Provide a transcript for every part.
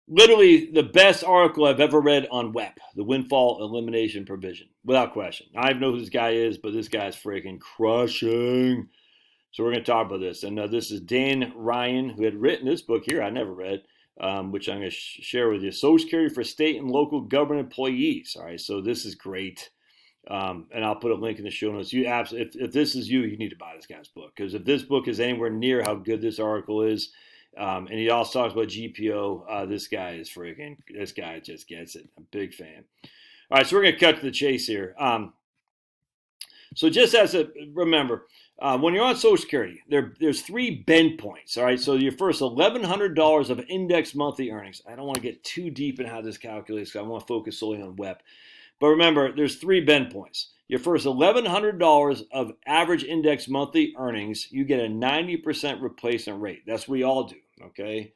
Literally the best article I've ever read on WEP, the Windfall Elimination Provision, without question. I don't know who this guy is, but this guy's freaking crushing. So we're going to talk about this. And this is Dan Ryan, who had written this book here I never read, which I'm going to share with you. Social Security for State and Local Government Employees. All right, so this is great. And I'll put a link in the show notes. If this is you, you need to buy this guy's book, because if this book is anywhere near how good this article is, and he also talks about GPO, this guy just gets it. I'm a big fan. All right, so we're going to cut to the chase here. So just remember, when you're on Social Security, there's 3 bend points. All right, so your first $1,100 of index monthly earnings. I don't want to get too deep in how this calculates, because I want to focus solely on WEP. But remember, there's 3 bend points. Your first $1,100 of average index monthly earnings, you get a 90% replacement rate. That's what we all do, okay?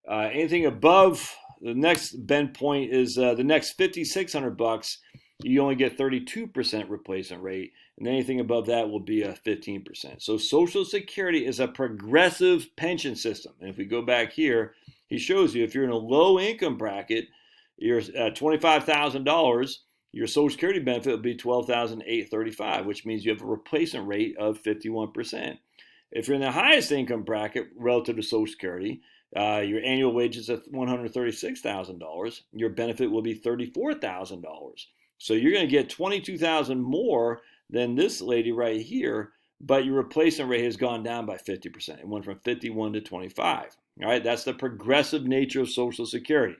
Anything above the next bend point is the next $5,600, you only get 32% replacement rate, and anything above that will be a 15%. So Social Security is a progressive pension system. And if we go back here, he shows you if you're in a low income bracket, you're at $25,000, your Social Security benefit will be $12,835, which means you have a replacement rate of 51%. If you're in the highest income bracket relative to Social Security, your annual wages at $136,000, your benefit will be $34,000. So you're going to get $22,000 more than this lady right here, but your replacement rate has gone down by 50%. It went from 51 to 25. All right, that's the progressive nature of Social Security.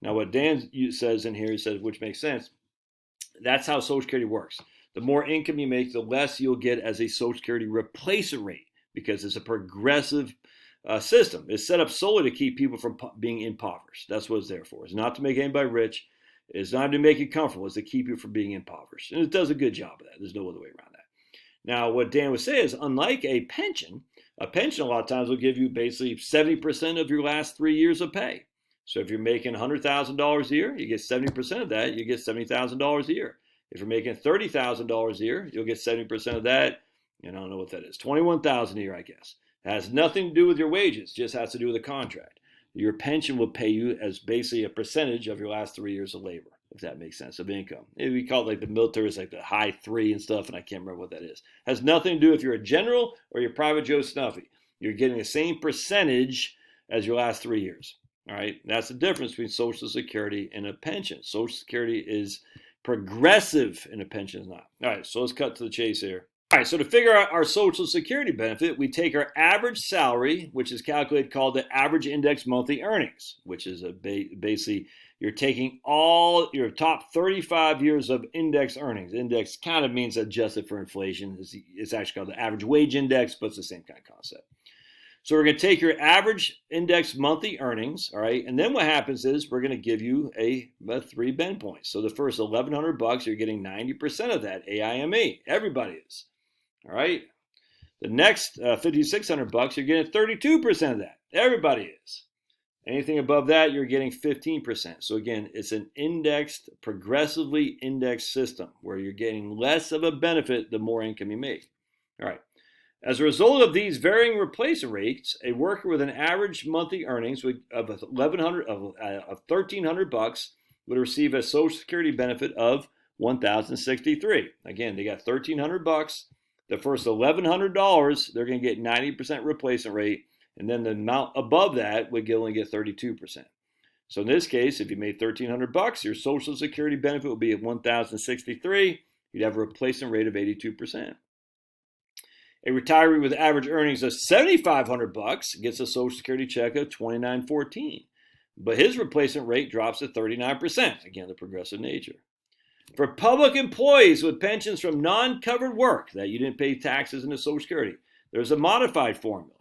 Now, what Dan says in here, he says, which makes sense, that's how Social Security works. The more income you make, the less you'll get as a Social Security replacement rate, because it's a progressive system. It's set up solely to keep people from being impoverished. That's what it's there for. It's not to make anybody rich. It's not to make you comfortable. It's to keep you from being impoverished. And it does a good job of that. There's no other way around that. Now, what Dan would say is, unlike a pension a lot of times will give you basically 70% of your last 3 years of pay. So if you're making $100,000 a year, you get 70% of that, you get $70,000 a year. If you're making $30,000 a year, you'll get 70% of that. I don't know what that is. $21,000 a year, I guess. It has nothing to do with your wages, just has to do with the contract. Your pension will pay you as basically a percentage of your last 3 years of labor, if that makes sense, of income. We call it like the military is like the high 3 and stuff, and I can't remember what that is. It has nothing to do if you're a general or you're private Joe Snuffy. You're getting the same percentage as your last 3 years. All right, that's the difference between Social Security and a pension. Social Security is progressive and a pension is not. All right, so let's cut to the chase here. All right, so to figure out our Social Security benefit, we take our average salary, which is calculated called the average index monthly earnings, which is basically you're taking all your top 35 years of index earnings. Index kind of means adjusted for inflation. It's actually called the average wage index, but it's the same kind of concept. So we're going to take your average index monthly earnings, all right, and then what happens is we're going to give you a 3 bend points. So the first $1,100, you're getting 90% of that AIME. Everybody is, all right. The next $5,600, you're getting 32% of that. Everybody is. Anything above that, you're getting 15%. So again, it's an indexed, progressively indexed system where you're getting less of a benefit the more income you make. All right. As a result of these varying replacement rates, a worker with an average monthly earnings of $1,300 would receive a Social Security benefit of $1,063. Again, they got $1,300. The first $1,100, they're going to get 90% replacement rate, and then the amount above that would only get 32%. So in this case, if you made $1,300, your Social Security benefit would be at $1,063. You'd have a replacement rate of 82%. A retiree with average earnings of $7,500 gets a Social Security check of $2,914, but his replacement rate drops to 39%. Again, the progressive nature. For public employees with pensions from non-covered work that you didn't pay taxes into Social Security, there's a modified formula.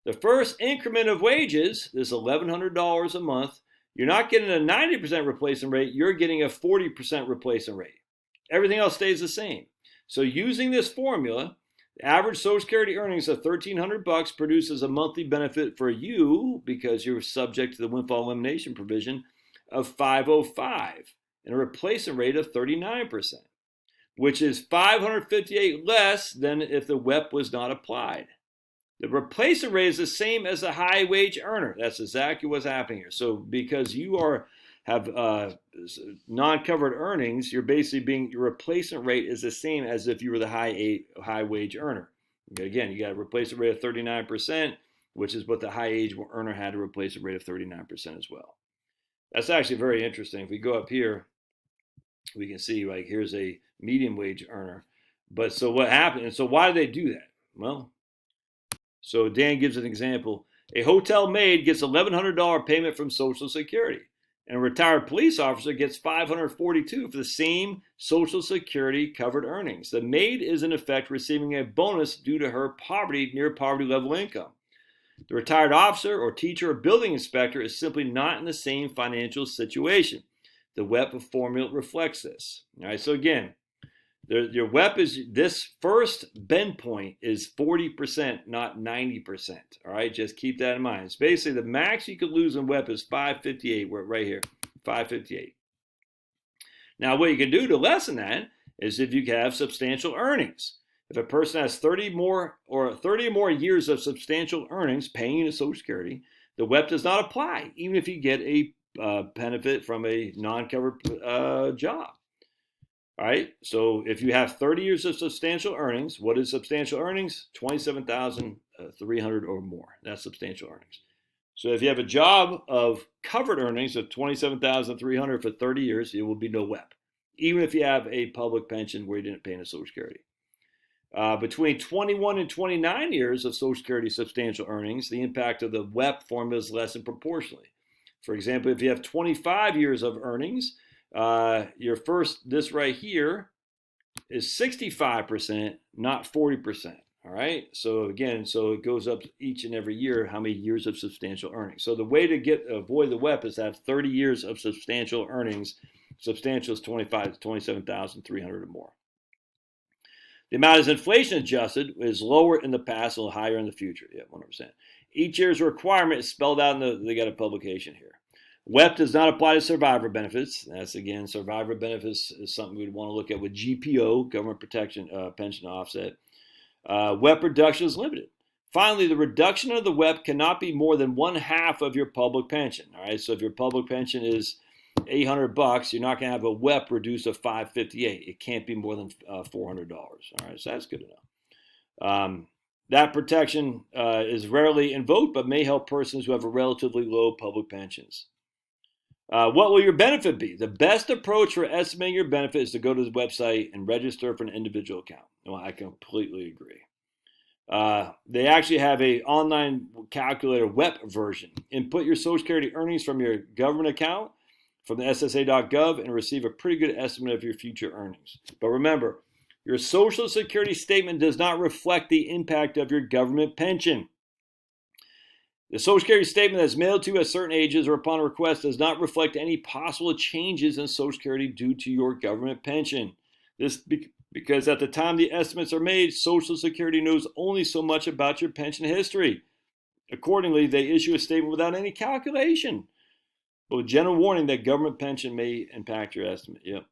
The first increment of wages, this $1,100 a month, you're not getting a 90% replacement rate, you're getting a 40% replacement rate. Everything else stays the same. So using this formula, the average Social Security earnings of $1,300 produces a monthly benefit for you, because you're subject to the Windfall Elimination provision, of $505 and a replacement rate of 39%, which is $558 less than if the WEP was not applied. The replacement rate is the same as the high wage earner. That's exactly what's happening here. So because you have non-covered earnings, you're basically your replacement rate is the same as if you were the high wage earner. Again, you got a replacement rate of 39%, which is what the high age earner had, a replacement rate of 39% as well. That's actually very interesting. If we go up here, we can see like here's a medium wage earner. But so what happened? And so why do they do that? Well, so Dan gives an example. A hotel maid gets $1,100 payment from Social Security, and a retired police officer gets $542 for the same Social Security covered earnings. The maid is in effect receiving a bonus due to her near poverty level income. The retired officer or teacher or building inspector is simply not in the same financial situation. The WEP formula reflects this. All right, so again, your WEP is, this first bend point is 40%, not 90%. All right, just keep that in mind. It's basically the max you could lose in WEP is 558, right here, 558. Now, what you can do to lessen that is if you have substantial earnings. If a person has 30 or more years of substantial earnings paying into Social Security, the WEP does not apply, even if you get a benefit from a non-covered job. All right, so if you have 30 years of substantial earnings, what is substantial earnings? $27,300 or more. That's substantial earnings. So if you have a job of covered earnings of $27,300 for 30 years, it will be no WEP, even if you have a public pension where you didn't pay into Social Security. Between 21 and 29 years of Social Security substantial earnings, the impact of the WEP formula is lessened proportionally. For example, if you have 25 years of earnings, this right here is 65%, not 40%. All right. So again, it goes up each and every year how many years of substantial earnings. So the way to avoid the WEP is to have 30 years of substantial earnings. Substantial is 27,300 or more. The amount is inflation adjusted is lower in the past, a little higher in the future. Yeah, 100%. Each year's requirement is spelled out they got a publication here. WEP does not apply to survivor benefits. That's, again, survivor benefits is something we'd want to look at with GPO, government protection, pension offset. WEP reduction is limited. Finally, the reduction of the WEP cannot be more than 1/2 of your public pension. All right, so if your public pension is $800, you're not going to have a WEP reduced of $558. It can't be more than $400. All right, so that's good enough. That protection is rarely invoked, but may help persons who have a relatively low public pensions. What will your benefit be? The best approach for estimating your benefit is to go to the website and register for an individual account. Well, I completely agree. They actually have an online calculator WEP version. Input your Social Security earnings from your government account from the SSA.gov and receive a pretty good estimate of your future earnings. But remember, your Social Security statement does not reflect the impact of your government pension. The Social Security statement that is mailed to you at certain ages or upon request does not reflect any possible changes in Social Security due to your government pension. This because at the time the estimates are made, Social Security knows only so much about your pension history. Accordingly, they issue a statement without any calculation, but with general warning that government pension may impact your estimate. Yep.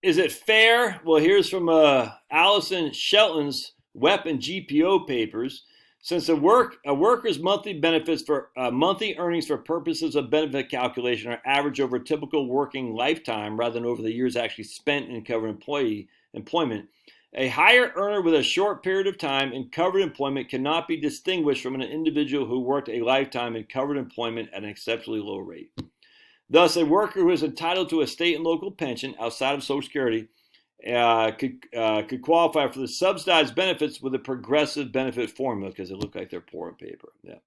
Is it fair? Well, here's from Allison Shelton's WEP and GPO papers. Since a worker's monthly benefits for monthly earnings for purposes of benefit calculation are averaged over a typical working lifetime rather than over the years actually spent in covered employment, a higher earner with a short period of time in covered employment cannot be distinguished from an individual who worked a lifetime in covered employment at an exceptionally low rate. Thus, a worker who is entitled to a state and local pension outside of Social Security could qualify for the subsidized benefits with a progressive benefit formula because they look like they're poor on paper. Yeah.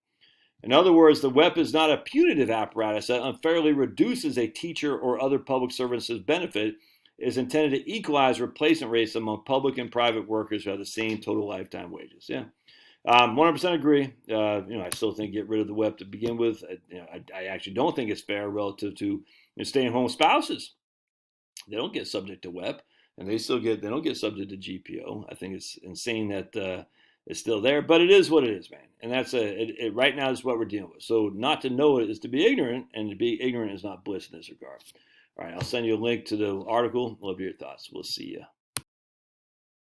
In other words, the WEP is not a punitive apparatus that unfairly reduces a teacher or other public services benefit. It is intended to equalize replacement rates among public and private workers who have the same total lifetime wages. Yeah. 100% agree. I still think get rid of the WEP to begin with. I actually don't think it's fair relative to stay-at-home spouses. They don't get subject to WEP. And they don't get subject to GPO. I think it's insane that it's still there, but it is what it is, man. And that's right now is what we're dealing with. So not to know it is to be ignorant, and to be ignorant is not bliss in this regard. All right, I'll send you a link to the article. Love your thoughts. We'll see you.